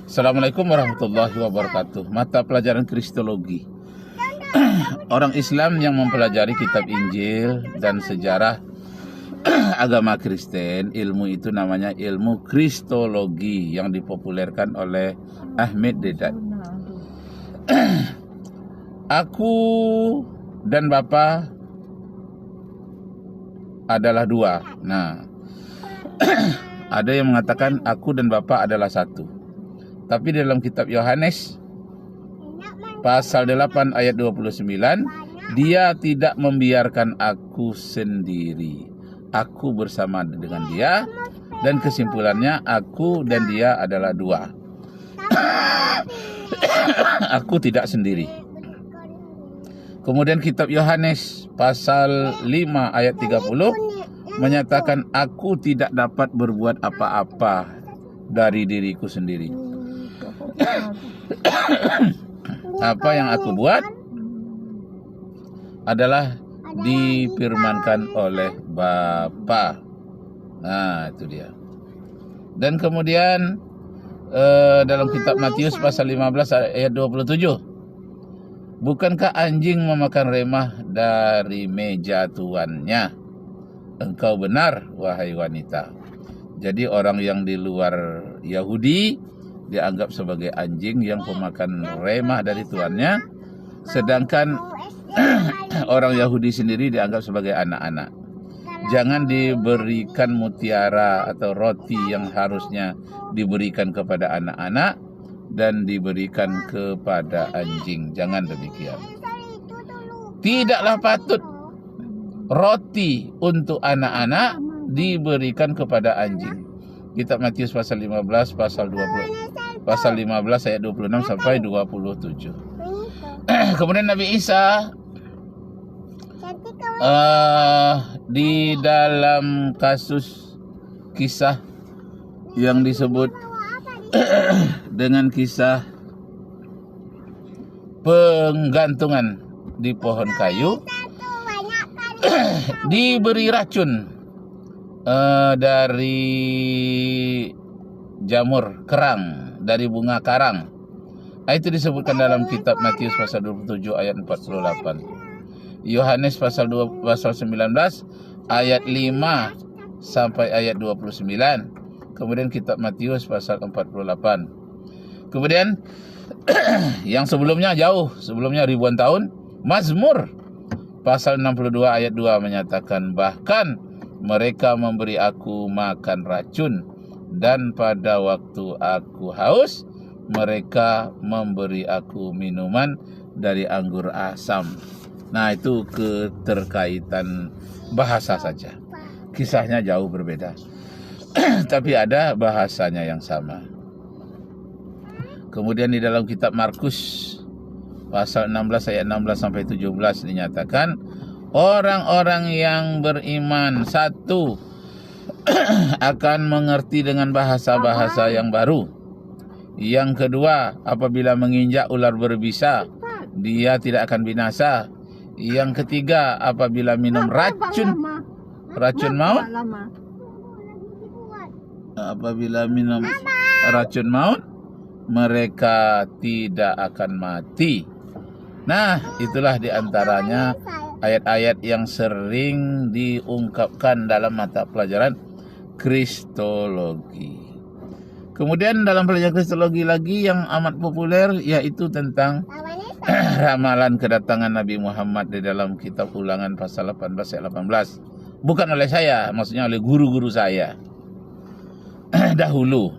Assalamualaikum warahmatullahi wabarakatuh. Mata pelajaran Kristologi. Orang Islam yang mempelajari kitab Injil dan sejarah agama Kristen, ilmu itu namanya ilmu Kristologi yang dipopulerkan oleh Ahmed Deedat. Aku dan Bapa adalah dua. Nah, ada yang mengatakan aku dan Bapa adalah satu. Tapi dalam kitab Yohanes pasal 8 ayat 29, dia tidak membiarkan aku sendiri. Aku bersama dengan dia, dan kesimpulannya aku dan dia adalah dua. Aku tidak sendiri. Kemudian kitab Yohanes pasal 5 ayat 30 menyatakan aku tidak dapat berbuat apa-apa dari diriku sendiri. Apa yang aku buat adalah difirmankan oleh Bapa. Nah, itu dia. Dan kemudian dalam kitab Matius pasal 15 ayat 27, bukankah anjing memakan remah dari meja tuannya? Engkau benar, wahai wanita. Jadi orang yang di luar Yahudi dianggap sebagai anjing yang pemakan remah dari tuannya, sedangkan orang Yahudi sendiri dianggap sebagai anak-anak. Jangan diberikan mutiara atau roti yang harusnya diberikan kepada anak-anak dan diberikan kepada anjing. Jangan demikian. Tidaklah patut roti untuk anak-anak diberikan kepada anjing. Kitab Matius pasal 15 pasal 15 ayat 26 sampai 27. Kemudian Nabi Isa di dalam kasus kisah yang disebut dengan kisah penggantungan di pohon kayu, diberi racun dari jamur kerang, dari bunga karang. Itu disebutkan dalam kitab Matius pasal 27 ayat 48. Yohanes pasal 19 ayat 5 sampai ayat 29. Kemudian kitab Matius pasal 48. Kemudian yang sebelumnya jauh, sebelumnya ribuan tahun, Mazmur pasal 62 ayat 2 menyatakan, bahkan mereka memberi aku makan racun, dan pada waktu aku haus, mereka memberi aku minuman dari anggur asam. Nah, itu keterkaitan bahasa saja. Kisahnya jauh berbeda. Tapi ada bahasanya yang sama. Kemudian di dalam kitab Markus pasal 16 ayat 16 sampai 17 dinyatakan, orang-orang yang beriman satu akan mengerti dengan bahasa-bahasa yang baru. Yang kedua, apabila menginjak ular berbisa, dia tidak akan binasa. Yang ketiga, apabila minum racun maut, apabila minum racun maut, mereka tidak akan mati. Nah, itulah diantaranya ayat-ayat yang sering diungkapkan dalam mata pelajaran Kristologi. Kemudian dalam pelajaran Kristologi lagi yang amat populer yaitu tentang ramalan kedatangan Nabi Muhammad di dalam kitab Ulangan pasal 18 ayat 18. Bukan oleh saya, maksudnya oleh guru-guru saya dahulu.